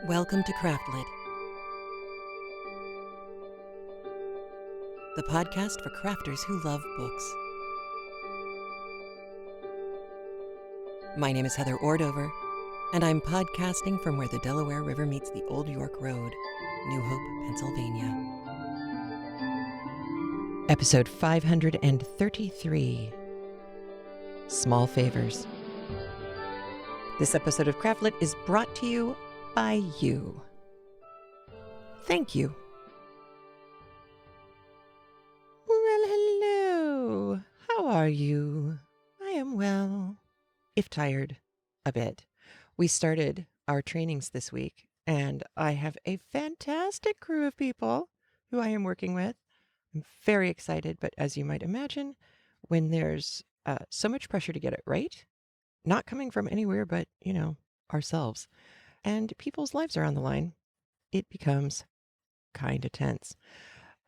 Welcome to Craftlit, the podcast for crafters who love books. My name is Heather Ordover, and I'm podcasting from where the Delaware River meets the Old York Road, New Hope, Pennsylvania. Episode 533, Small Favors. This episode of Craftlit is brought to you by you. Thank you. Well, hello. How are you? I am well, if tired a bit. We started our trainings this week, and I have a fantastic crew of people who I am working with. I'm very excited, but as you might imagine, when there's so much pressure to get it right, not coming from anywhere but, ourselves, and people's lives are on the line, it becomes kind of tense.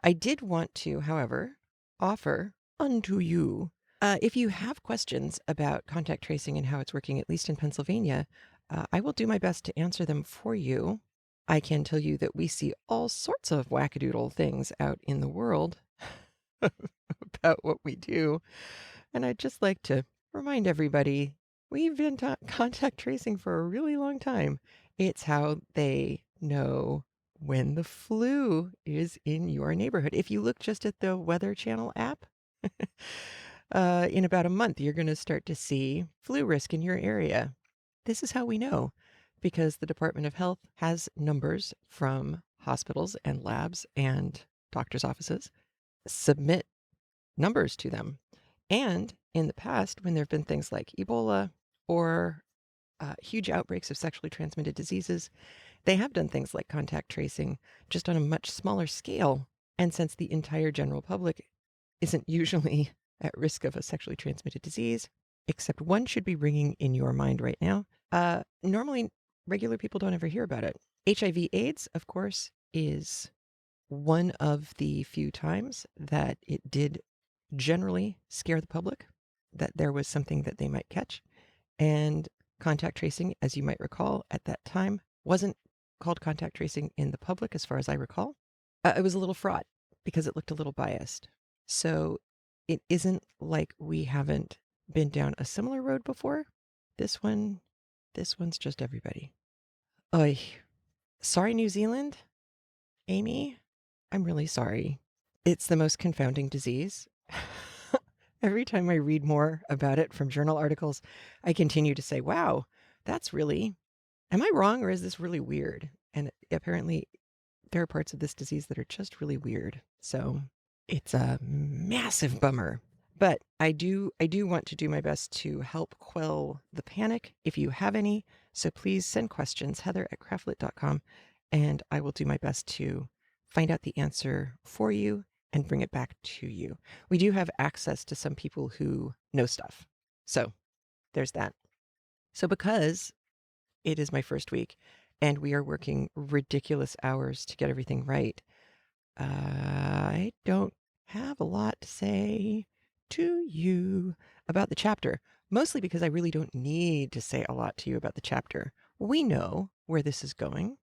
I did want to, however, offer unto you, if you have questions about contact tracing and how it's working, at least in Pennsylvania, I will do my best to answer them for you. I can tell you that we see all sorts of wackadoodle things out in the world about what we do, and I'd just like to remind everybody, we've been contact tracing for a really long time. It's how they know when the flu is in your neighborhood. If you look just at the Weather Channel app, in about a month, you're going to start to see flu risk in your area. This is how we know, because the Department of Health has numbers from hospitals and labs and doctors' offices, submit numbers to them. And in the past, when there have been things like Ebola or huge outbreaks of sexually transmitted diseases, they have done things like contact tracing, just on a much smaller scale. And since the entire general public isn't usually at risk of a sexually transmitted disease, except one should be ringing in your mind right now, normally regular people don't ever hear about it. HIV/AIDS, of course, is one of the few times that it did generally scare the public that there was something that they might catch. And contact tracing, as you might recall, at that time wasn't called contact tracing in the public, as far as I recall. It was a little fraught because it looked a little biased. So it isn't like we haven't been down a similar road before. This one's just everybody. Oy. Sorry, New Zealand. Amy, I'm really sorry. It's the most confounding disease. Every time I read more about it from journal articles, I continue to say, wow, that's really, am I wrong, or is this really weird? And apparently there are parts of this disease that are just really weird. So it's a massive bummer. But I do want to do my best to help quell the panic if you have any. So please send questions, heather@craftlit.com, and I will do my best to find out the answer for you and bring it back to you. We do have access to some people who know stuff. So there's that. So because it is my first week and we are working ridiculous hours to get everything right, I don't have a lot to say to you about the chapter, mostly because I really don't need to say a lot to you about the chapter. We know where this is going.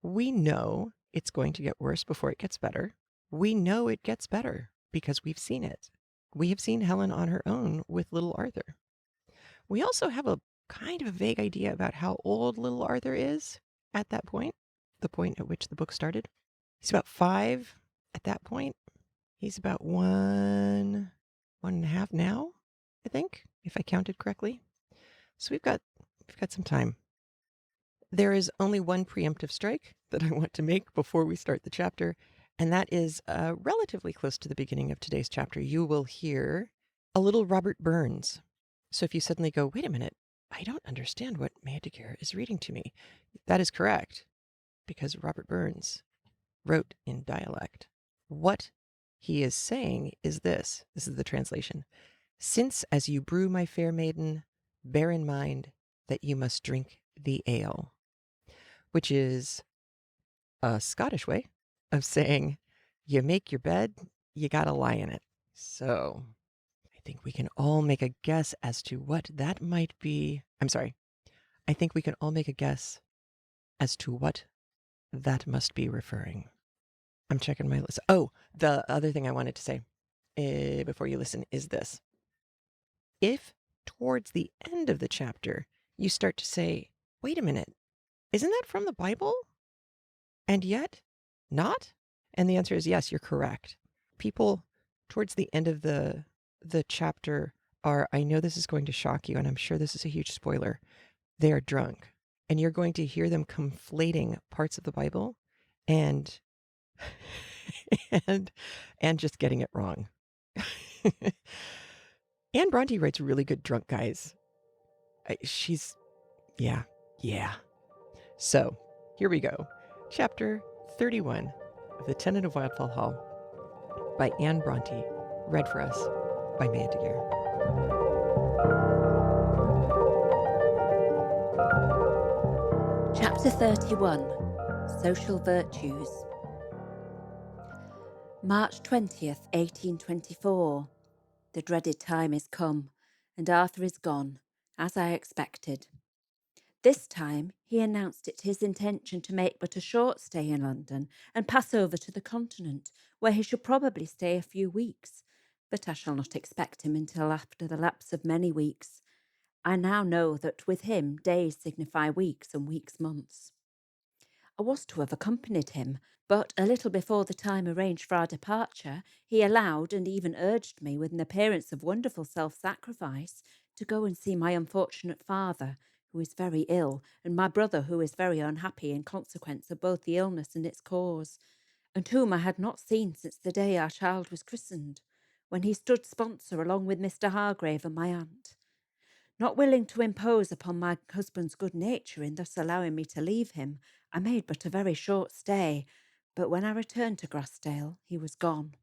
We know it's going to get worse before it gets better. We know it gets better because we've seen it. We have seen Helen on her own with little Arthur. We also have a kind of a vague idea about how old little Arthur is at that point, the point at which the book started. He's about 5 at that point. He's about 1.5 now, I think, if I counted correctly. So we've got some time. There is only one preemptive strike that I want to make before we start the chapter, and that is relatively close to the beginning of today's chapter. You will hear a little Robert Burns. So if you suddenly go, wait a minute, I don't understand what Mandigar is reading to me, that is correct, because Robert Burns wrote in dialect. What he is saying is this is the translation. Since as you brew, my fair maiden, bear in mind that you must drink the ale, which is a Scottish way of saying you make your bed, you gotta lie in it. So I think we can all make a guess as to what that might be. I'm sorry. I think we can all make a guess as to what that must be referring. I'm checking my list. Oh, the other thing I wanted to say before you listen is this. If towards the end of the chapter you start to say, wait a minute, isn't that from the Bible? And yet not? And the answer is yes, you're correct. People towards the end of the chapter are, I know this is going to shock you, and I'm sure this is a huge spoiler. They are drunk. And you're going to hear them conflating parts of the Bible and and and just getting it wrong. Anne Bronte writes really good drunk guys. She's yeah. So, here we go. Chapter 31 of The Tenant of Wildfell Hall by Anne Bronte, read for us by Maya Daguerre. Chapter 31 Social Virtues. March 20th, 1824. The dreaded time is come, and Arthur is gone, as I expected. This time he announced it his intention to make but a short stay in London and pass over to the Continent, where he shall probably stay a few weeks. But I shall not expect him until after the lapse of many weeks. I now know that with him days signify weeks and weeks months. I was to have accompanied him, but a little before the time arranged for our departure, he allowed and even urged me, with an appearance of wonderful self-sacrifice, to go and see my unfortunate father, who is very ill, and my brother, who is very unhappy in consequence of both the illness and its cause, and whom I had not seen since the day our child was christened, when he stood sponsor along with Mr. Hargrave and my aunt. Not willing to impose upon my husband's good nature in thus allowing me to leave him, I made but a very short stay, but when I returned to Grassdale, he was gone.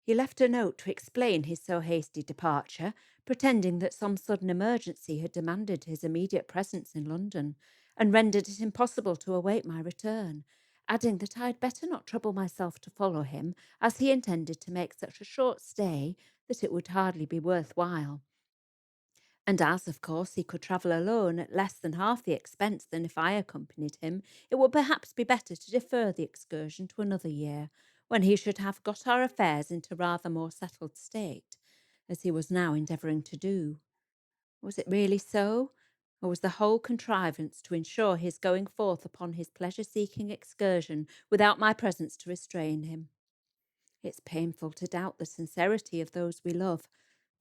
He left a note to explain his so hasty departure, pretending that some sudden emergency had demanded his immediate presence in London, and rendered it impossible to await my return, adding that I had better not trouble myself to follow him, as he intended to make such a short stay that it would hardly be worth while. And as, of course, he could travel alone at less than half the expense than if I accompanied him, it would perhaps be better to defer the excursion to another year, when he should have got our affairs into rather more settled state, as he was now endeavouring to do. Was it really so? Or was the whole contrivance to ensure his going forth upon his pleasure-seeking excursion without my presence to restrain him? It's painful to doubt the sincerity of those we love,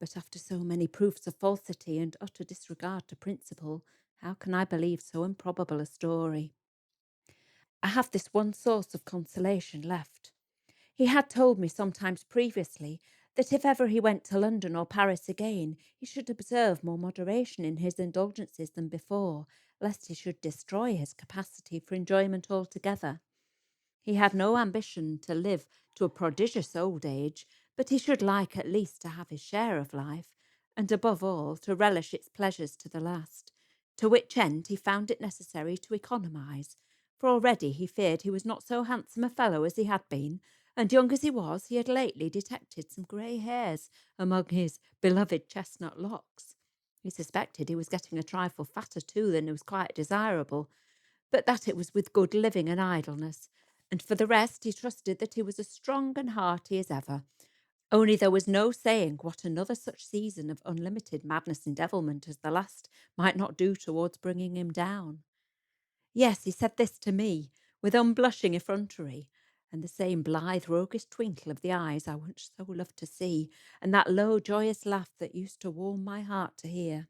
but after so many proofs of falsity and utter disregard to principle, how can I believe so improbable a story? I have this one source of consolation left. He had told me sometimes previously that if ever he went to London or Paris again, he should observe more moderation in his indulgences than before, lest he should destroy his capacity for enjoyment altogether. He had no ambition to live to a prodigious old age, but he should like at least to have his share of life, and above all to relish its pleasures to the last, to which end he found it necessary to economise, for already he feared he was not so handsome a fellow as he had been, and young as he was, he had lately detected some grey hairs among his beloved chestnut locks. He suspected he was getting a trifle fatter too than was quite desirable, but that it was with good living and idleness, and for the rest he trusted that he was as strong and hearty as ever, only there was no saying what another such season of unlimited madness and devilment as the last might not do towards bringing him down. Yes, he said this to me, with unblushing effrontery, and the same blithe roguish twinkle of the eyes I once so loved to see, and that low joyous laugh that used to warm my heart to hear.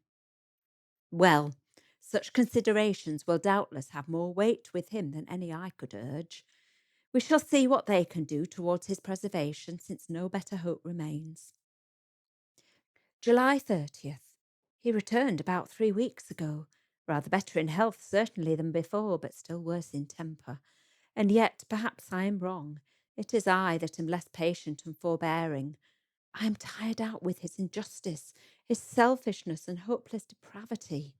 Well, such considerations will doubtless have more weight with him than any I could urge. We shall see what they can do towards his preservation, since no better hope remains. July 30th. He returned about 3 weeks ago, rather better in health certainly than before, but still worse in temper. And yet, perhaps I am wrong. It is I that am less patient and forbearing. I am tired out with his injustice, his selfishness, and hopeless depravity.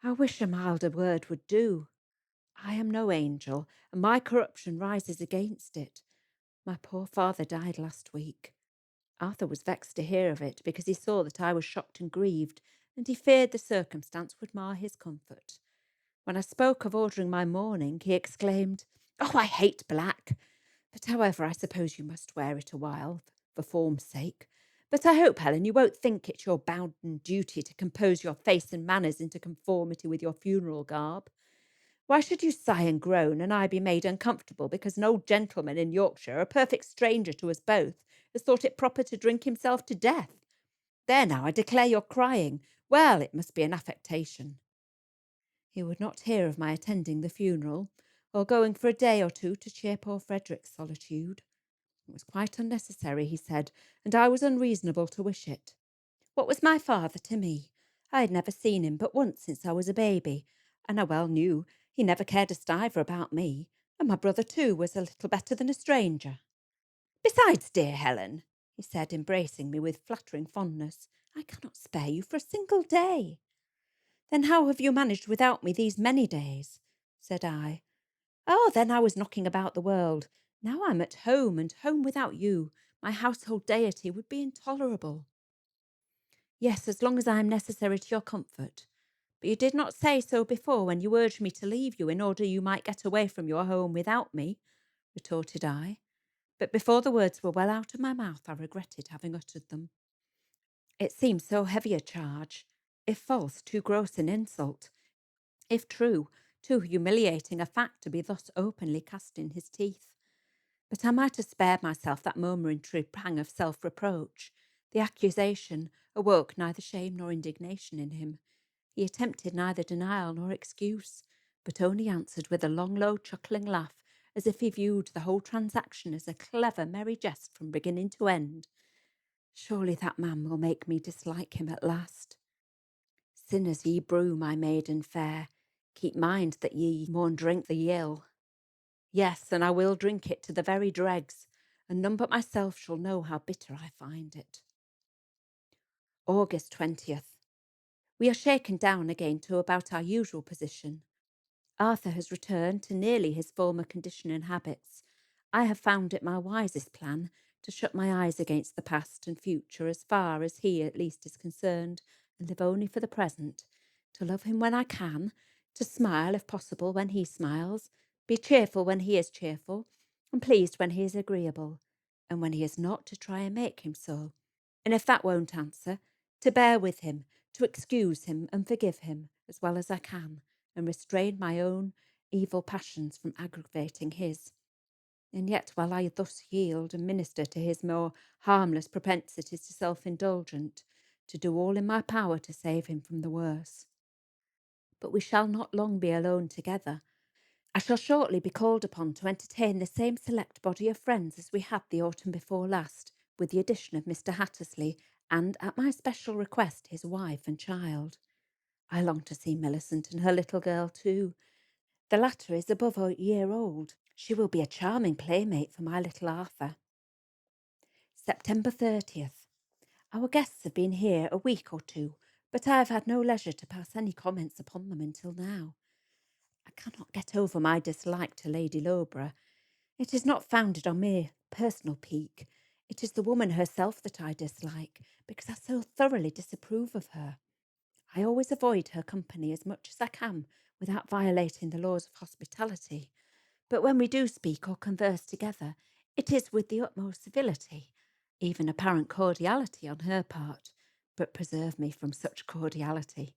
I wish a milder word would do. I am no angel, and my corruption rises against it. My poor father died last week. Arthur was vexed to hear of it, because he saw that I was shocked and grieved, and he feared the circumstance would mar his comfort. When I spoke of ordering my mourning, he exclaimed, "Oh, I hate black! But however, I suppose you must wear it a while, for form's sake. But I hope, Helen, you won't think it your bounden duty to compose your face and manners into conformity with your funeral garb. Why should you sigh and groan, and I be made uncomfortable because an old gentleman in Yorkshire, a perfect stranger to us both, has thought it proper to drink himself to death? There now, I declare you're crying. Well, it must be an affectation." He would not hear of my attending the funeral, or going for a day or two to cheer poor Frederick's solitude. It was quite unnecessary, he said, and I was unreasonable to wish it. What was my father to me? I had never seen him but once since I was a baby, and I well knew he never cared a stiver about me, and my brother too was a little better than a stranger. "Besides, dear Helen," he said, embracing me with flattering fondness, "I cannot spare you for a single day." "Then how have you managed without me these many days?" said I. "Oh, then I was knocking about the world. Now I'm at home, and home without you, my household deity, would be intolerable." "Yes, as long as I am necessary to your comfort. But you did not say so before when you urged me to leave you in order you might get away from your home without me," retorted I. But before the words were well out of my mouth, I regretted having uttered them. It seemed so heavy a charge. If false, too gross an insult. If true, too humiliating a fact to be thus openly cast in his teeth. But I might have spared myself that momentary pang of self-reproach. The accusation awoke neither shame nor indignation in him. He attempted neither denial nor excuse, but only answered with a long, low, chuckling laugh, as if he viewed the whole transaction as a clever, merry jest from beginning to end. Surely that man will make me dislike him at last. "Sinners, ye brew, my maiden fair. Keep mind that ye maun drink the ill." Yes, and I will drink it to the very dregs, and none but myself shall know how bitter I find it. August 20th. We are shaken down again to about our usual position. Arthur has returned to nearly his former condition and habits. I have found it my wisest plan to shut my eyes against the past and future as far as he at least is concerned, and live only for the present, to love him when I can, to smile if possible when he smiles, be cheerful when he is cheerful, and pleased when he is agreeable, and when he is not, to try and make him so, and if that won't answer, to bear with him, to excuse him and forgive him as well as I can, and restrain my own evil passions from aggravating his. And yet, while I thus yield and minister to his more harmless propensities to self-indulgence, to do all in my power to save him from the worse. But we shall not long be alone together. I shall shortly be called upon to entertain the same select body of friends as we had the autumn before last, with the addition of Mr. Hattersley, and, at my special request, his wife and child. I long to see Millicent and her little girl too. The latter is above a year old. She will be a charming playmate for my little Arthur. September 30th. Our guests have been here a week or two, but I have had no leisure to pass any comments upon them until now. I cannot get over my dislike to Lady Lowborough. It is not founded on mere personal pique. It is the woman herself that I dislike, because I so thoroughly disapprove of her. I always avoid her company as much as I can without violating the laws of hospitality. But when we do speak or converse together, it is with the utmost civility, even apparent cordiality on her part. But preserve me from such cordiality.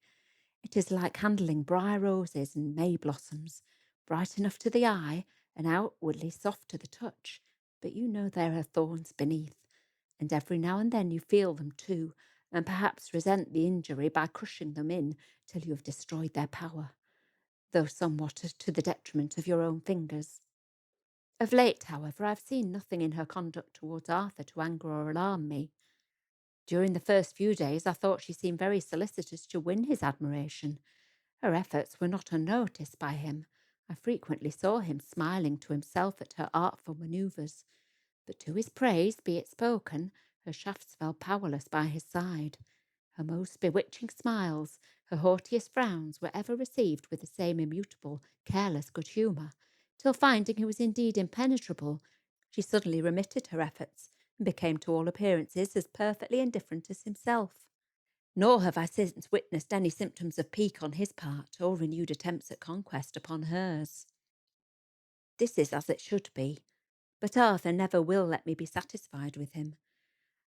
It is like handling briar roses and May blossoms, bright enough to the eye and outwardly soft to the touch, but you know there are thorns beneath, and every now and then you feel them too, and perhaps resent the injury by crushing them in till you have destroyed their power, though somewhat to the detriment of your own fingers. Of late, however, I have seen nothing in her conduct towards Arthur to anger or alarm me. During the first few days I thought she seemed very solicitous to win his admiration. Her efforts were not unnoticed by him. I frequently saw him smiling to himself at her artful manoeuvres, but to his praise be it spoken, her shafts fell powerless by his side. Her most bewitching smiles, her haughtiest frowns, were ever received with the same immutable, careless good humour, till finding he was indeed impenetrable, she suddenly remitted her efforts, and became to all appearances as perfectly indifferent as himself. Nor have I since witnessed any symptoms of pique on his part, or renewed attempts at conquest upon hers. This is as it should be, but Arthur never will let me be satisfied with him.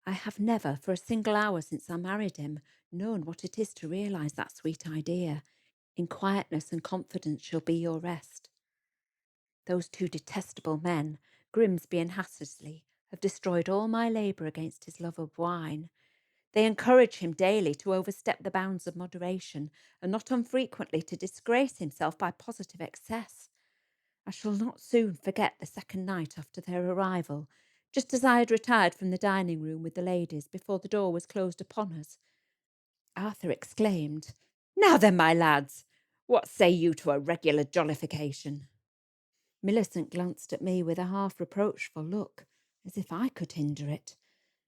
I have never, for a single hour since I married him, known what it is to realise that sweet idea. In quietness and confidence shall be your rest. Those two detestable men, Grimsby and Hattersley, have destroyed all my labour against his love of wine. They encourage him daily to overstep the bounds of moderation, and not unfrequently to disgrace himself by positive excess. I shall not soon forget the second night after their arrival, just as I had retired from the dining room with the ladies before the door was closed upon us. Arthur exclaimed, "Now then, my lads, what say you to a regular jollification?" Millicent glanced at me with a half-reproachful look, as if I could hinder it.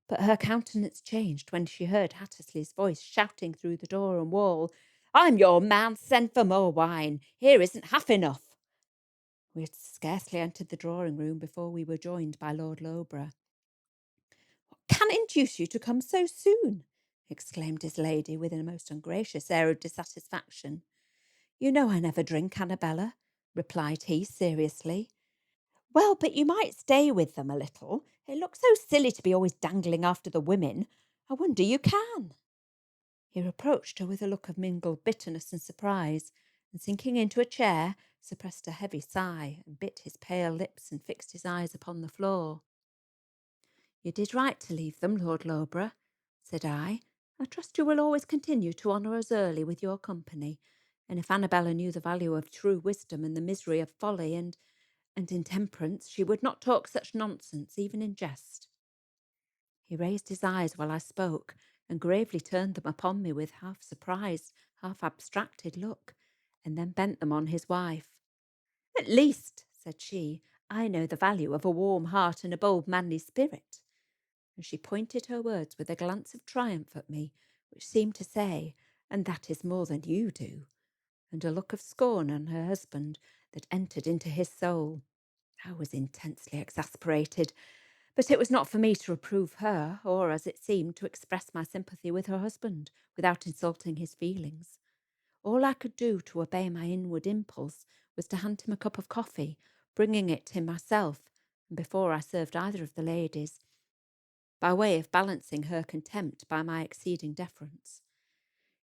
But her countenance changed when she heard Hattersley's voice shouting through the door and wall, "I'm your man, send for more wine. Here isn't half enough." We had scarcely entered the drawing-room before we were joined by Lord Loughborough. "What can induce you to come so soon?" exclaimed his lady with a most ungracious air of dissatisfaction. "You know I never drink, Annabella," replied he seriously. "Well, but you might stay with them a little. It looks so silly to be always dangling after the women. I wonder you can." He reproached her with a look of mingled bitterness and surprise, and sinking into a chair, suppressed a heavy sigh, and bit his pale lips and fixed his eyes upon the floor. "You did right to leave them, Lord Loughborough," said I. "I trust you will always continue to honour us early with your company, and if Annabella knew the value of true wisdom and the misery of folly and intemperance, she would not talk such nonsense, even in jest." He raised his eyes while I spoke, and gravely turned them upon me with half surprised, half abstracted look, and then bent them on his wife. "At least," said she, "I know the value of a warm heart and a bold manly spirit." And she pointed her words with a glance of triumph at me, which seemed to say, "And that is more than you do," and a look of scorn on her husband that entered into his soul. I was intensely exasperated, but it was not for me to reprove her, or, as it seemed, to express my sympathy with her husband without insulting his feelings. All I could do to obey my inward impulse was to hand him a cup of coffee, bringing it him myself, and before I served either of the ladies, by way of balancing her contempt by my exceeding deference.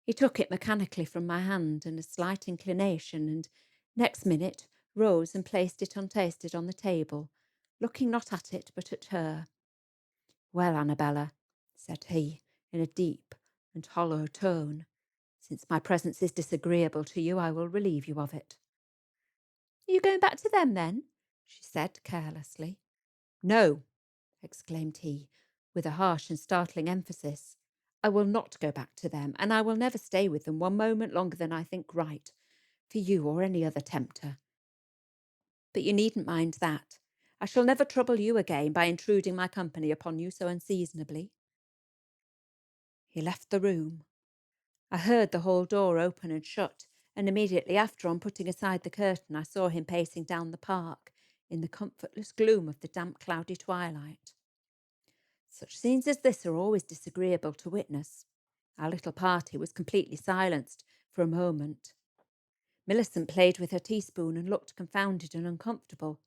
He took it mechanically from my hand in a slight inclination, and next minute rose and placed it untasted on the table, looking not at it but at her. "Well, Annabella," said he, in a deep and hollow tone, "since my presence is disagreeable to you, I will relieve you of it." "Are you going back to them, then?" she said carelessly. "No," exclaimed he, with a harsh and startling emphasis. "I will not go back to them, and I will never stay with them one moment longer than I think right, for you or any other tempter. But you needn't mind that. I shall never trouble you again by intruding my company upon you so unseasonably." He left the room. I heard the hall door open and shut, and immediately after, on putting aside the curtain, I saw him pacing down the park, in the comfortless gloom of the damp, cloudy twilight. Such scenes as this are always disagreeable to witness. Our little party was completely silenced for a moment. Millicent played with her teaspoon and looked confounded and uncomfortable.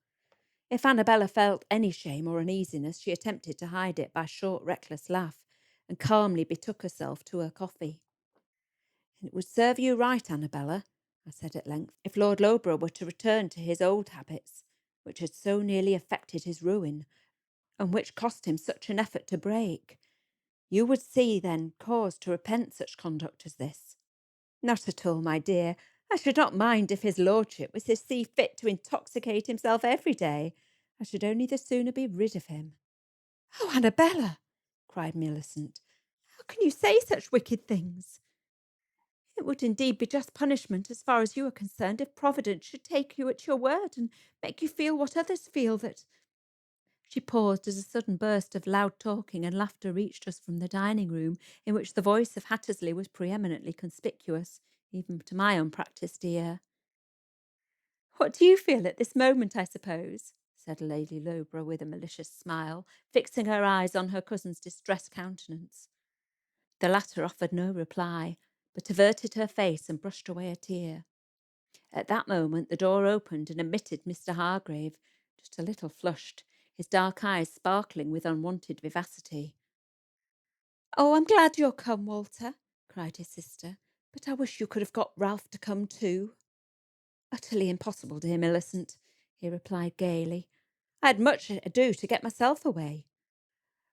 If Annabella felt any shame or uneasiness, she attempted to hide it by a short, reckless laugh, and calmly betook herself to her coffee. "It would serve you right, Annabella," I said at length, "if Lord Loughborough were to return to his old habits, which had so nearly effected his ruin, and which cost him such an effort to break. You would see, then, cause to repent such conduct as this." "Not at all, my dear. I should not mind if his lordship was to see fit to intoxicate himself every day. I should only the sooner be rid of him." "Oh, Annabella!" cried Millicent, "how can you say such wicked things? It would indeed be just punishment, as far as you are concerned, if Providence should take you at your word and make you feel what others feel, that—" She paused as a sudden burst of loud talking and laughter reached us from the dining room, in which the voice of Hattersley was preeminently conspicuous, even to my unpractised ear. "What do you feel at this moment, I suppose?" said Lady Loughborough with a malicious smile, fixing her eyes on her cousin's distressed countenance. The latter offered no reply, but averted her face and brushed away a tear. At that moment the door opened and admitted Mr. Hargrave, just a little flushed, his dark eyes sparkling with unwonted vivacity. "Oh, I'm glad you're come, Walter," cried his sister, "but I wish you could have got Ralph to come too." "Utterly impossible, dear Millicent," he replied gaily. "I had much ado to get myself away.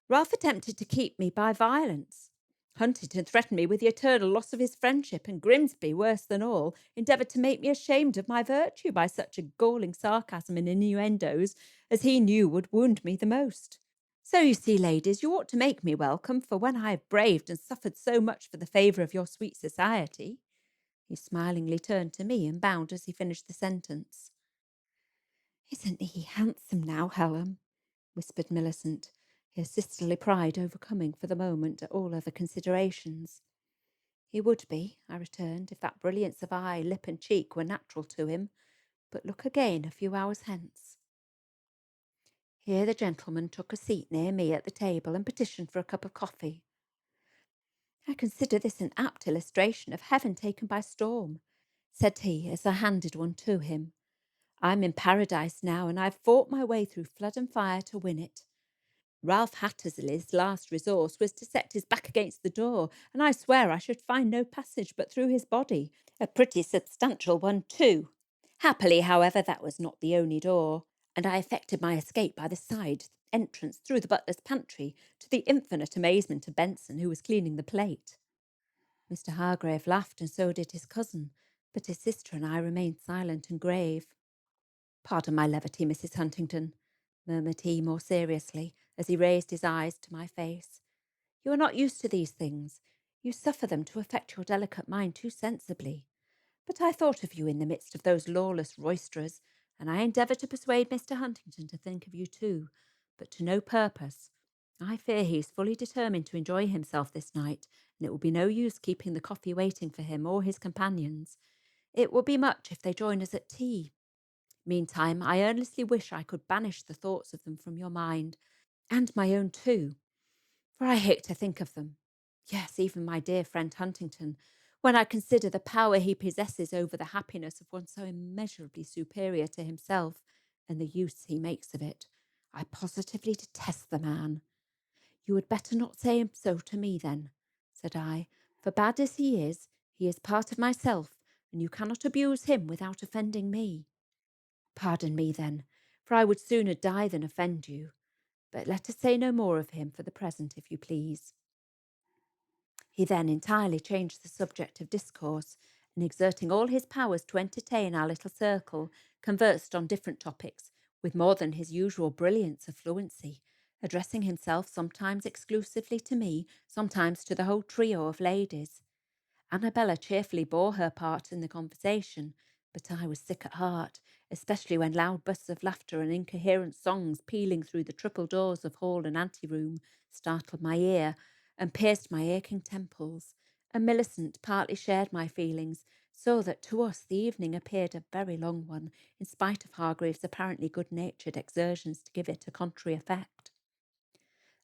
Ralph attempted to keep me by violence. Huntington threatened me with the eternal loss of his friendship, and Grimsby, worse than all, endeavoured to make me ashamed of my virtue by such a galling sarcasm and innuendos as he knew would wound me the most. So you see, ladies, you ought to make me welcome, for when I have braved and suffered so much for the favour of your sweet society." He smilingly turned to me and bowed as he finished the sentence. "Isn't he handsome now, Helen?" whispered Millicent, her sisterly pride overcoming for the moment all other considerations. "He would be," I returned, "if that brilliance of eye, lip, and cheek were natural to him. But look again a few hours hence." Here the gentleman took a seat near me at the table and petitioned for a cup of coffee. "I consider this an apt illustration of heaven taken by storm," said he as I handed one to him. "I'm in paradise now, and I've fought my way through flood and fire to win it. Ralph Hattersley's last resource was to set his back against the door, and I swear I should find no passage but through his body, a pretty substantial one too. Happily, however, that was not the only door, and I effected my escape by the side entrance through the butler's pantry, to the infinite amazement of Benson, who was cleaning the plate." Mr. Hargrave laughed, and so did his cousin, but his sister and I remained silent and grave. "Pardon my levity, Mrs. Huntington," murmured he more seriously, as he raised his eyes to my face. "You are not used to these things. You suffer them to affect your delicate mind too sensibly. But I thought of you in the midst of those lawless roisterers, and I endeavoured to persuade Mr. Huntington to think of you too, but to no purpose. I fear he is fully determined to enjoy himself this night, and it will be no use keeping the coffee waiting for him or his companions. It will be much if they join us at tea. Meantime, I earnestly wish I could banish the thoughts of them from your mind, and my own too, for I hate to think of them. Yes, even my dear friend Huntington, when I consider the power he possesses over the happiness of one so immeasurably superior to himself, and the use he makes of it, I positively detest the man." "You had better not say so to me, then," said I, "for bad as he is part of myself, and you cannot abuse him without offending me." "Pardon me, then, for I would sooner die than offend you. But let us say no more of him for the present, if you please." He then entirely changed the subject of discourse, and exerting all his powers to entertain our little circle, conversed on different topics with more than his usual brilliance of fluency, addressing himself sometimes exclusively to me, sometimes to the whole trio of ladies. Annabella cheerfully bore her part in the conversation, but I was sick at heart, especially when loud bursts of laughter and incoherent songs pealing through the triple doors of hall and anteroom startled my ear and pierced my aching temples, and Millicent partly shared my feelings, so that to us the evening appeared a very long one, in spite of Hargreaves' apparently good-natured exertions to give it a contrary effect.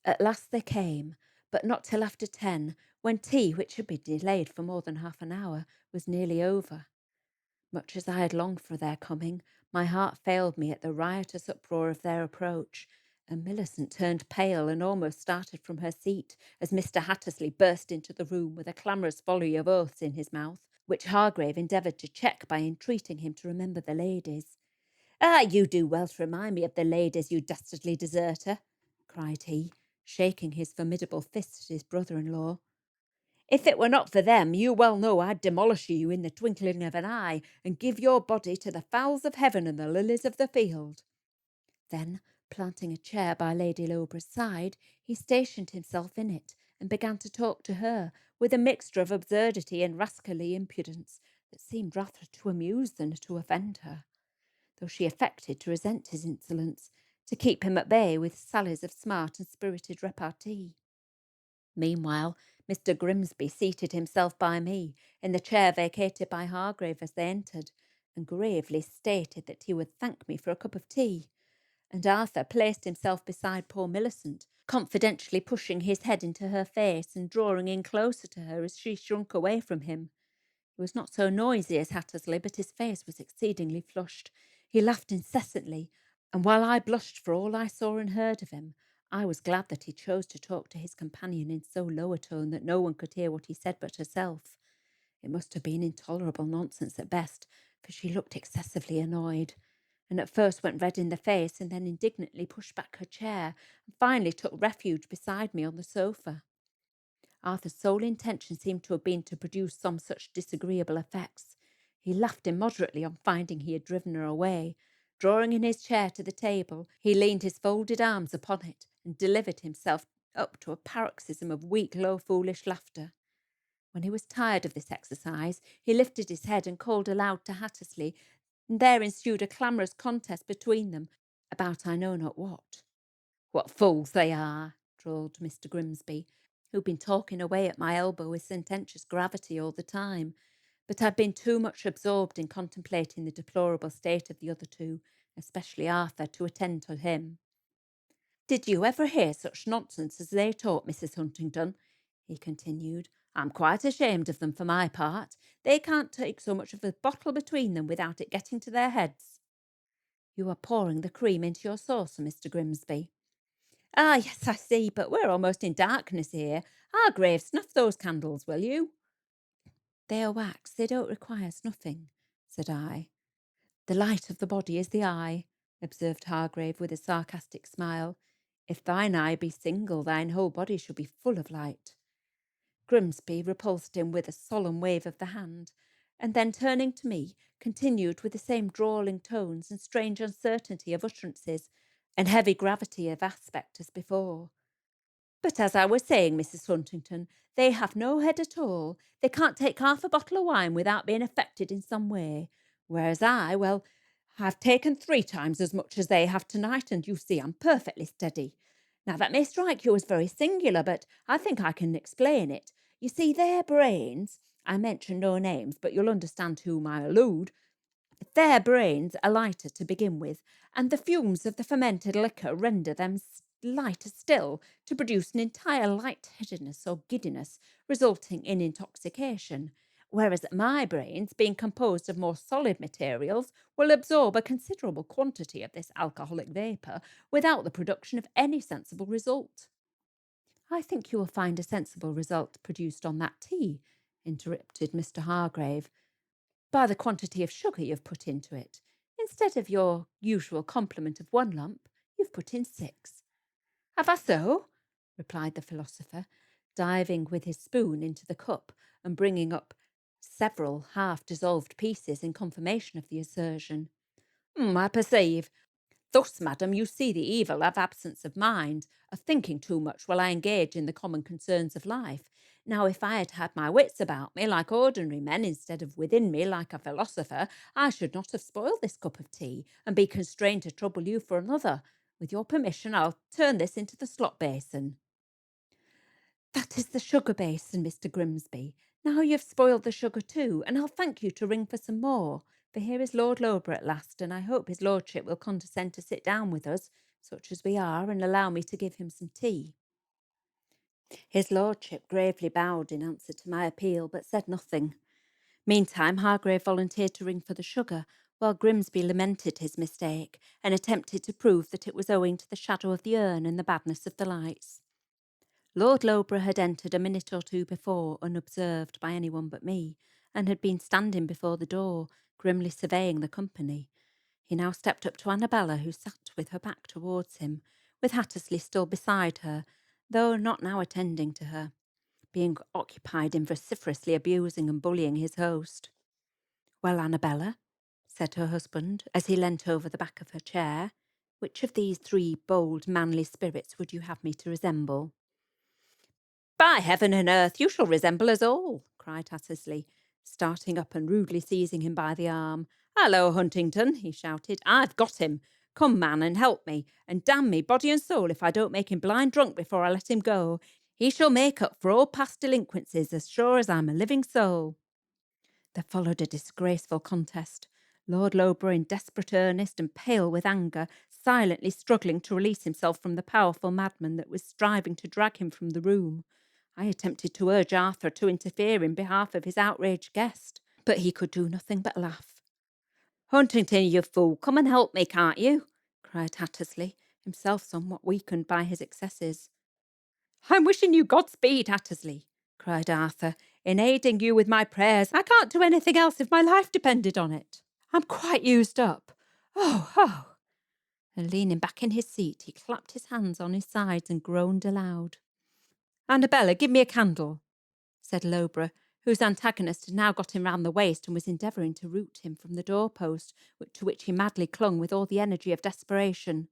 At last they came, but not till after 10, when tea, which had been delayed for more than half an hour, was nearly over. Much as I had longed for their coming, my heart failed me at the riotous uproar of their approach, and Millicent turned pale and almost started from her seat as Mr. Hattersley burst into the room with a clamorous volley of oaths in his mouth, which Hargrave endeavoured to check by entreating him to remember the ladies. "Ah, you do well to remind me of the ladies, you dastardly deserter," cried he, shaking his formidable fist at his brother-in-law. "If it were not for them, you well know I'd demolish you in the twinkling of an eye, and give your body to the fowls of heaven and the lilies of the field." Then, planting a chair by Lady Lobra's side, he stationed himself in it, and began to talk to her, with a mixture of absurdity and rascally impudence that seemed rather to amuse than to offend her, though she affected to resent his insolence, to keep him at bay with sallies of smart and spirited repartee. Meanwhile, Mr. Grimsby seated himself by me, in the chair vacated by Hargrave as they entered, and gravely stated that he would thank me for a cup of tea, and Arthur placed himself beside poor Millicent, confidentially pushing his head into her face and drawing in closer to her as she shrunk away from him. He was not so noisy as Hattersley, but his face was exceedingly flushed. He laughed incessantly, and while I blushed for all I saw and heard of him, I was glad that he chose to talk to his companion in so low a tone that no one could hear what he said but herself. It must have been intolerable nonsense at best, for she looked excessively annoyed, and at first went red in the face, and then indignantly pushed back her chair, and finally took refuge beside me on the sofa. Arthur's sole intention seemed to have been to produce some such disagreeable effects. He laughed immoderately on finding he had driven her away. Drawing in his chair to the table, he leaned his folded arms upon it and delivered himself up to a paroxysm of weak, low, foolish laughter. When he was tired of this exercise, he lifted his head and called aloud to Hattersley, and there ensued a clamorous contest between them about I know not what. "What fools they are," drawled Mr. Grimsby, who'd been talking away at my elbow with sententious gravity all the time, but had been too much absorbed in contemplating the deplorable state of the other two, especially Arthur, to attend to him. "Did you ever hear such nonsense as they talk, Mrs. Huntingdon?" he continued. "I'm quite ashamed of them for my part. They can't take so much of a bottle between them without it getting to their heads." "You are pouring the cream into your saucer, Mr. Grimsby." "Ah, yes, I see, but we're almost in darkness here. Hargrave, snuff those candles, will you?" "They are wax, they don't require snuffing," said I. "The light of the body is the eye," observed Hargrave with a sarcastic smile. "If thine eye be single, thine whole body shall be full of light." Grimsby repulsed him with a solemn wave of the hand, and then turning to me, continued with the same drawling tones and strange uncertainty of utterances and heavy gravity of aspect as before. "But as I was saying, Mrs. Huntington, they have no head at all. They can't take half a bottle of wine without being affected in some way. Whereas well, I've taken 3 times as much as they have tonight, and you see I'm perfectly steady. Now that may strike you as very singular, but I think I can explain it. You see, their brains, I mention no names, but you'll understand to whom I allude, their brains are lighter to begin with, and the fumes of the fermented liquor render them lighter still, to produce an entire lightheadedness or giddiness, resulting in intoxication. Whereas my brains, being composed of more solid materials, will absorb a considerable quantity of this alcoholic vapour without the production of any sensible result." "I think you will find a sensible result produced on that tea," interrupted Mr. Hargrave, "by the quantity of sugar you've put into it. Instead of your usual complement of 1 lump, you've put in 6. "Have I so?" replied the philosopher, diving with his spoon into the cup and bringing up several half-dissolved pieces in confirmation of the assertion. "I perceive. Thus, madam, you see the evil of absence of mind, of thinking too much while I engage in the common concerns of life. Now, if I had had my wits about me like ordinary men, instead of within me like a philosopher, I should not have spoiled this cup of tea, and be constrained to trouble you for another. With your permission, I'll turn this into the slop basin." "That is the sugar basin, Mr. Grimsby. Now you've spoiled the sugar too, and I'll thank you to ring for some more, for here is Lord Lowborough at last, and I hope his lordship will condescend to sit down with us, such as we are, and allow me to give him some tea." His lordship gravely bowed in answer to my appeal, but said nothing. Meantime, Hargrave volunteered to ring for the sugar, while Grimsby lamented his mistake, and attempted to prove that it was owing to the shadow of the urn and the badness of the lights. Lord Lowborough had entered a minute or two before, unobserved by anyone but me, and had been standing before the door, grimly surveying the company. He now stepped up to Annabella, who sat with her back towards him, with Hattersley still beside her, though not now attending to her, being occupied in vociferously abusing and bullying his host. "Well, Annabella," said her husband, as he leant over the back of her chair, "which of these 3 bold, manly spirits would you have me to resemble?" "By heaven and earth, you shall resemble us all," cried Hattersley, starting up and rudely seizing him by the arm. "Hallo, Huntington," he shouted, "I've got him. Come, man, and help me, and damn me body and soul if I don't make him blind drunk before I let him go. He shall make up for all past delinquencies as sure as I'm a living soul." There followed a disgraceful contest. Lord Lowborough, in desperate earnest and pale with anger, silently struggling to release himself from the powerful madman that was striving to drag him from the room. I attempted to urge Arthur to interfere in behalf of his outraged guest, but he could do nothing but laugh. "Huntington, you fool, come and help me, can't you?" cried Hattersley, himself somewhat weakened by his excesses. "I'm wishing you Godspeed, Hattersley," cried Arthur, "in aiding you with my prayers. I can't do anything else if my life depended on it. I'm quite used up. Oh, oh!" And leaning back in his seat, he clapped his hands on his sides and groaned aloud. "Annabella, give me a candle," said Lowborough, whose antagonist had now got him round the waist and was endeavouring to root him from the doorpost, to which he madly clung with all the energy of desperation.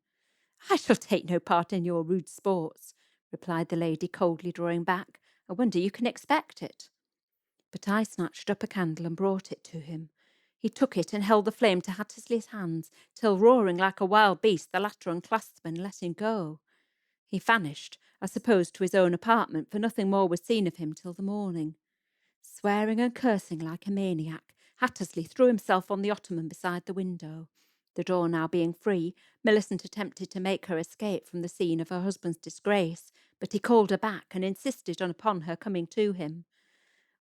"I shall take no part in your rude sports," replied the lady, coldly drawing back. "I wonder you can expect it." But I snatched up a candle and brought it to him. He took it and held the flame to Hattersley's hands, till, roaring like a wild beast, the latter unclasped him and let him go. He vanished, I suppose, to his own apartment, for nothing more was seen of him till the morning. Swearing and cursing like a maniac, Hattersley threw himself on the ottoman beside the window. The door now being free, Millicent attempted to make her escape from the scene of her husband's disgrace, but he called her back and insisted upon her coming to him.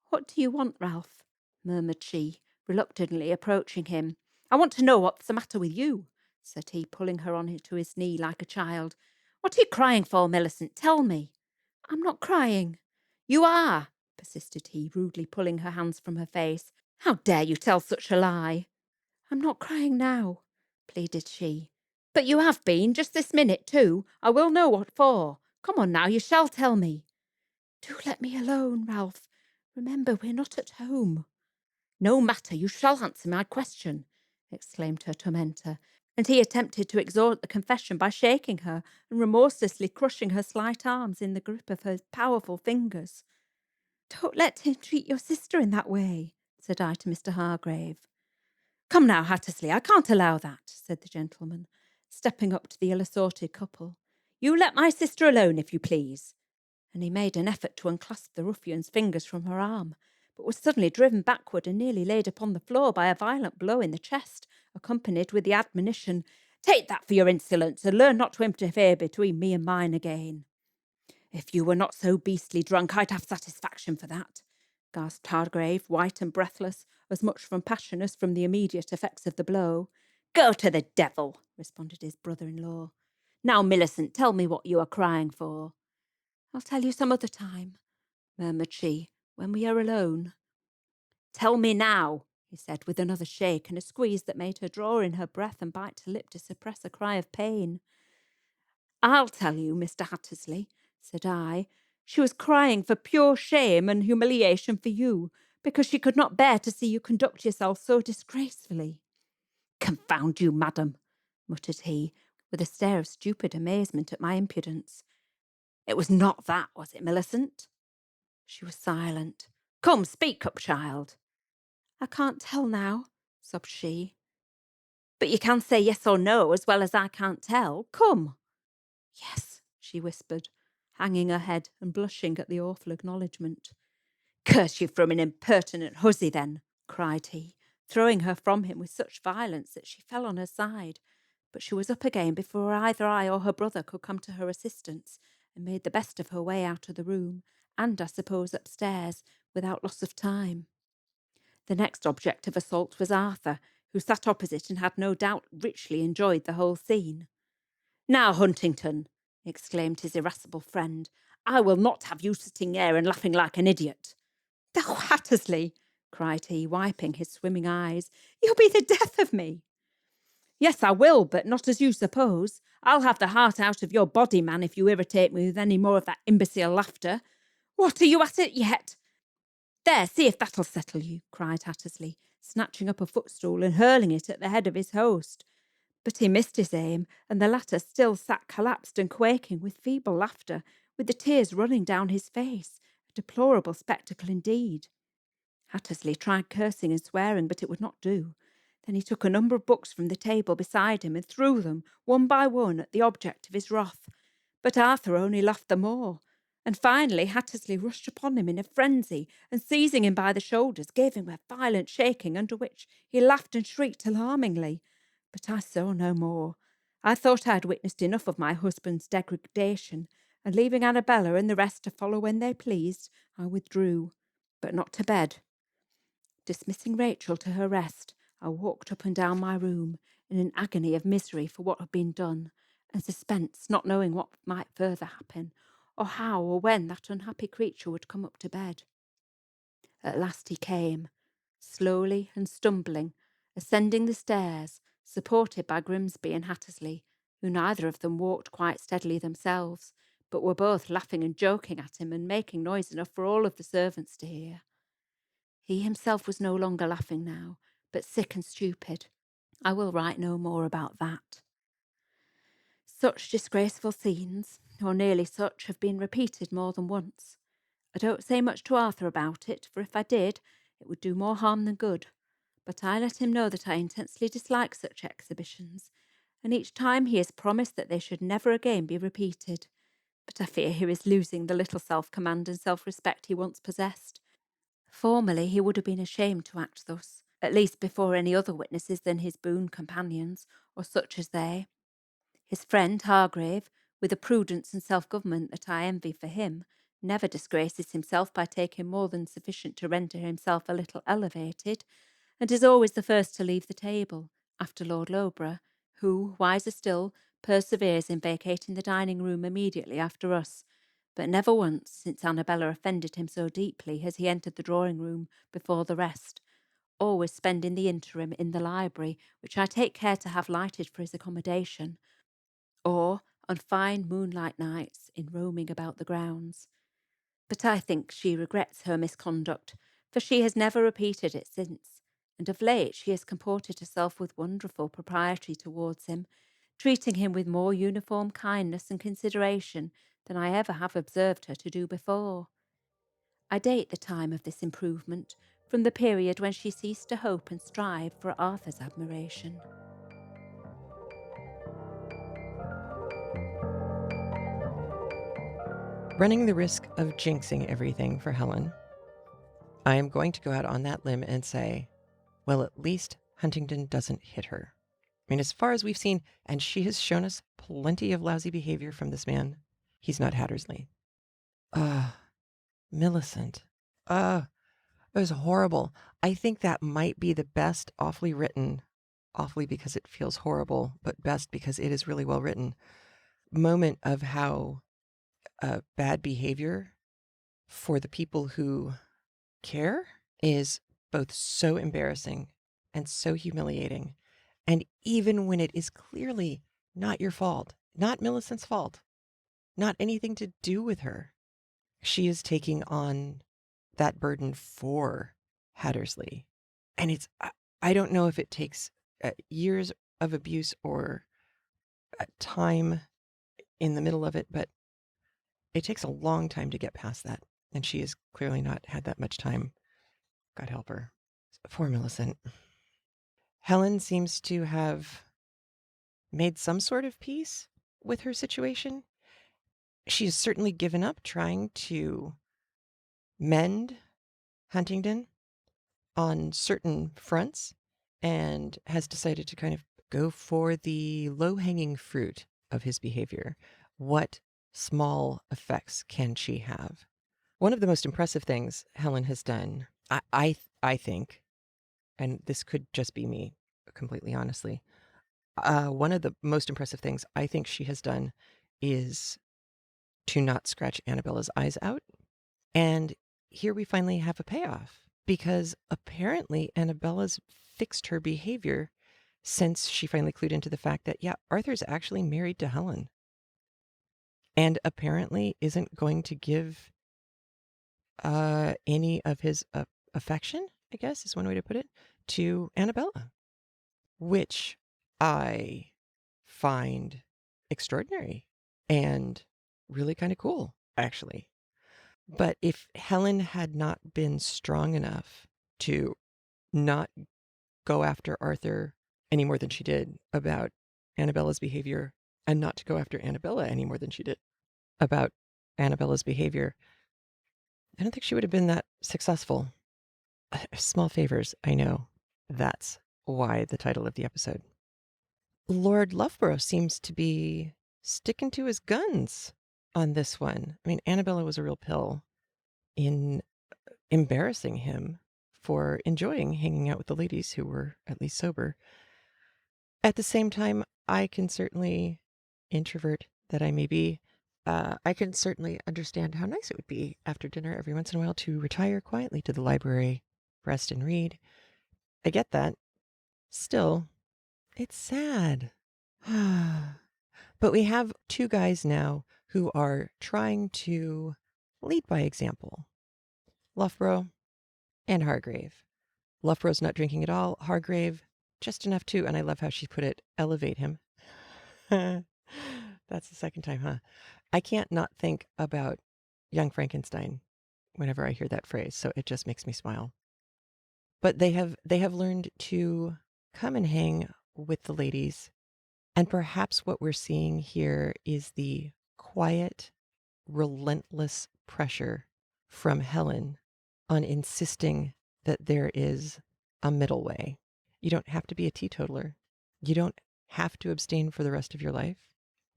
"What do you want, Ralph?" murmured she, reluctantly approaching him. "I want to know what's the matter with you," said he, pulling her on to his knee like a child. "What are you crying for, Millicent? Tell me." "I'm not crying." "You are," persisted he, rudely pulling her hands from her face. "How dare you tell such a lie?" "I'm not crying now," pleaded she. "But you have been, just this minute, too. I will know what for. Come on now, you shall tell me." "Do let me alone, Ralph. Remember, we're not at home." "No matter, you shall answer my question," exclaimed her tormentor, and he attempted to extort the confession by shaking her and remorselessly crushing her slight arms in the grip of her powerful fingers. "Don't let him treat your sister in that way," said I to Mr. Hargrave. "Come now, Hattersley, I can't allow that," said the gentleman, stepping up to the ill-assorted couple. "You let my sister alone, if you please." And he made an effort to unclasp the ruffian's fingers from her arm, but was suddenly driven backward and nearly laid upon the floor by a violent blow in the chest, accompanied with the admonition, "Take that for your insolence, and learn not to interfere between me and mine again." "If you were not so beastly drunk, I'd have satisfaction for that," gasped Hargrave, white and breathless, as much from passion as from the immediate effects of the blow. "Go to the devil," responded his brother-in-law. "Now, Millicent, tell me what you are crying for." "I'll tell you some other time," murmured she, "when we are alone." "Tell me now," he said, with another shake and a squeeze that made her draw in her breath and bite her lip to suppress a cry of pain. "I'll tell you, Mr. Hattersley," said I. "She was crying for pure shame and humiliation for you, because she could not bear to see you conduct yourself so disgracefully." "Confound you, madam," muttered he, with a stare of stupid amazement at my impudence. "It was not that, was it, Millicent?" She was silent. "Come, speak up, child." "I can't tell now," sobbed she. "But you can say yes or no as well as I can't tell. Come." "Yes," she whispered, hanging her head and blushing at the awful acknowledgment. "Curse you from an impertinent hussy, then," cried he, throwing her from him with such violence that she fell on her side. But she was up again before either I or her brother could come to her assistance, and made the best of her way out of the room, and, I suppose, upstairs, without loss of time. The next object of assault was Arthur, who sat opposite and had no doubt richly enjoyed the whole scene. "Now, Huntington," exclaimed his irascible friend, "I will not have you sitting there and laughing like an idiot." "Oh, Hattersley," cried he, wiping his swimming eyes, "you'll be the death of me." "Yes, I will, but not as you suppose. I'll have the heart out of your body, man, if you irritate me with any more of that imbecile laughter. What, are you at it yet? There, see if that'll settle you," cried Hattersley, snatching up a footstool and hurling it at the head of his host. But he missed his aim, and the latter still sat collapsed and quaking with feeble laughter, with the tears running down his face, a deplorable spectacle indeed. Hattersley tried cursing and swearing, but it would not do. Then he took a number of books from the table beside him and threw them, one by one, at the object of his wrath. But Arthur only laughed the more, and finally Hattersley rushed upon him in a frenzy, and seizing him by the shoulders, gave him a violent shaking, under which he laughed and shrieked alarmingly. But I saw no more. I thought I had witnessed enough of my husband's degradation, and leaving Annabella and the rest to follow when they pleased, I withdrew, but not to bed. Dismissing Rachel to her rest, I walked up and down my room in an agony of misery for what had been done, and suspense, not knowing what might further happen, or how or when that unhappy creature would come up to bed. At last he came, slowly and stumbling, ascending the stairs, supported by Grimsby and Hattersley, who neither of them walked quite steadily themselves, but were both laughing and joking at him and making noise enough for all of the servants to hear. He himself was no longer laughing now, but sick and stupid. I will write no more about that. Such disgraceful scenes, or nearly such, have been repeated more than once. I don't say much to Arthur about it, for if I did, it would do more harm than good. But I let him know that I intensely dislike such exhibitions, and each time he has promised that they should never again be repeated. But I fear he is losing the little self-command and self-respect he once possessed. Formerly he would have been ashamed to act thus, at least before any other witnesses than his boon companions, or such as they. His friend Hargrave, with a prudence and self-government that I envy for him, never disgraces himself by taking more than sufficient to render himself a little elevated, and is always the first to leave the table, after Lord Loughborough, who, wiser still, perseveres in vacating the dining-room immediately after us, but never once, since Annabella offended him so deeply, has he entered the drawing-room before the rest, always spending the interim in the library, which I take care to have lighted for his accommodation, or, on fine moonlight nights, in roaming about the grounds. But I think she regrets her misconduct, for she has never repeated it since, and of late she has comported herself with wonderful propriety towards him, treating him with more uniform kindness and consideration than I ever have observed her to do before. I date the time of this improvement from the period when she ceased to hope and strive for Arthur's admiration. Running the risk of jinxing everything for Helen, I am going to go out on that limb and say, well, at least Huntingdon doesn't hit her. I mean, as far as we've seen, and she has shown us plenty of lousy behavior from this man, he's not Hattersley. Millicent. It was horrible. I think that might be the best awfully written, awfully because it feels horrible, but best because it is really well written, moment of how bad behavior for the people who care is both so embarrassing and so humiliating. And even when it is clearly not your fault, not Millicent's fault, not anything to do with her, she is taking on that burden for Hattersley. And it's, I don't know if it takes years of abuse or time in the middle of it, but it takes a long time to get past that. And she has clearly not had that much time. God help her. Poor Millicent. Helen seems to have made some sort of peace with her situation. She has certainly given up trying to mend Huntingdon on certain fronts and has decided to kind of go for the low-hanging fruit of his behavior. What small effects can she have? One of the most impressive things Helen has done, I think, and this could just be me, completely honestly, one of the most impressive things I think she has done is to not scratch Annabella's eyes out. And here we finally have a payoff, because apparently Annabella's fixed her behavior since she finally clued into the fact that, yeah, Arthur's actually married to Helen and apparently isn't going to give any of his affection, I guess is one way to put it, to Annabella, which I find extraordinary and really kind of cool, actually. But if Helen had not been strong enough to not go after Arthur any more than she did about Annabella's behavior, and not to go after Annabella any more than she did about Annabella's behavior, I don't think she would have been that successful. Small favors, I know. That's why the title of the episode. Lord Loughborough seems to be sticking to his guns on this one. I mean, Annabella was a real pill in embarrassing him for enjoying hanging out with the ladies who were at least sober. At the same time, I can certainly, introvert that I may be, I can certainly understand how nice it would be after dinner every once in a while to retire quietly to the library, rest and read. I get that. Still, it's sad. But we have two guys now who are trying to lead by example, Loughborough and Hargrave. Loughborough's not drinking at all. Hargrave, just enough to, and I love how she put it, elevate him. That's the second time, huh? I can't not think about Young Frankenstein whenever I hear that phrase, so it just makes me smile. But they have learned to come and hang with the ladies, and perhaps what we're seeing here is the quiet, relentless pressure from Helen on insisting that there is a middle way. You don't have to be a teetotaler. You don't have to abstain for the rest of your life.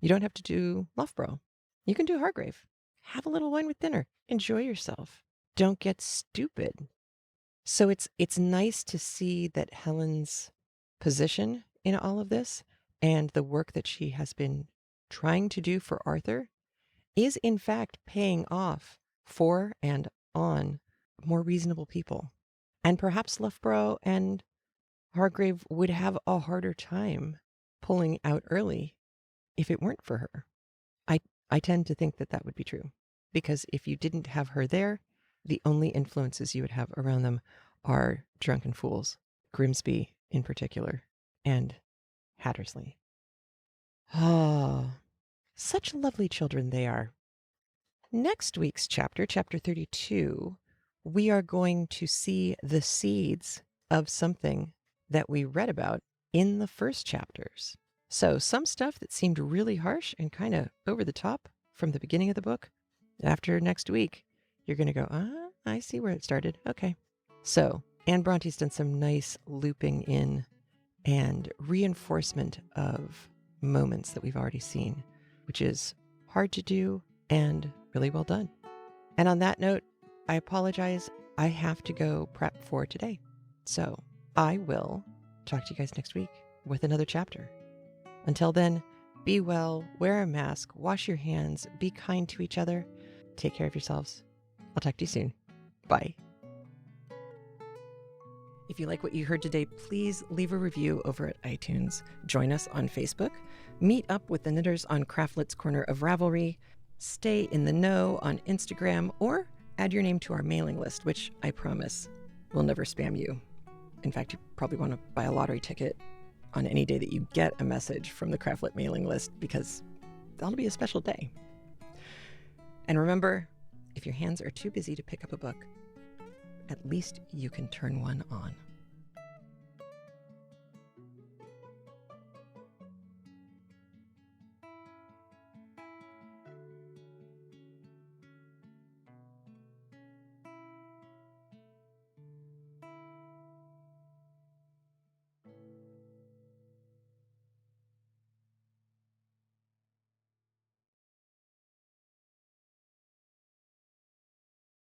You don't have to do Loughborough. You can do Hargrave. Have a little wine with dinner. Enjoy yourself. Don't get stupid. So it's nice to see that Helen's position in all of this and the work that she has been trying to do for Arthur is in fact paying off for and on more reasonable people. And perhaps Loughborough and Hargrave would have a harder time pulling out early if it weren't for her. I tend to think that that would be true, because if you didn't have her there, the only influences you would have around them are drunken fools, Grimsby in particular, and Hattersley. Ah, such lovely children they are. Next week's chapter, chapter 32, we are going to see the seeds of something that we read about in the first chapters. So some stuff that seemed really harsh and kind of over the top from the beginning of the book, after next week, you're going to go, I see where it started. Okay. So Anne Bronte's done some nice looping in and reinforcement of moments that we've already seen, which is hard to do and really well done. And on that note, I apologize. I have to go prep for today. So I will talk to you guys next week with another chapter. Until then, be well, wear a mask, wash your hands, be kind to each other, take care of yourselves. I'll talk to you soon. Bye. If you like what you heard today, please leave a review over at iTunes. Join us on Facebook. Meet up with the knitters on Craftlet's Corner of Ravelry. Stay in the know on Instagram, or add your name to our mailing list, which I promise will never spam you. In fact, you probably want to buy a lottery ticket on any day that you get a message from the Craftlet mailing list, because that'll be a special day. And remember, if your hands are too busy to pick up a book, at least you can turn one on.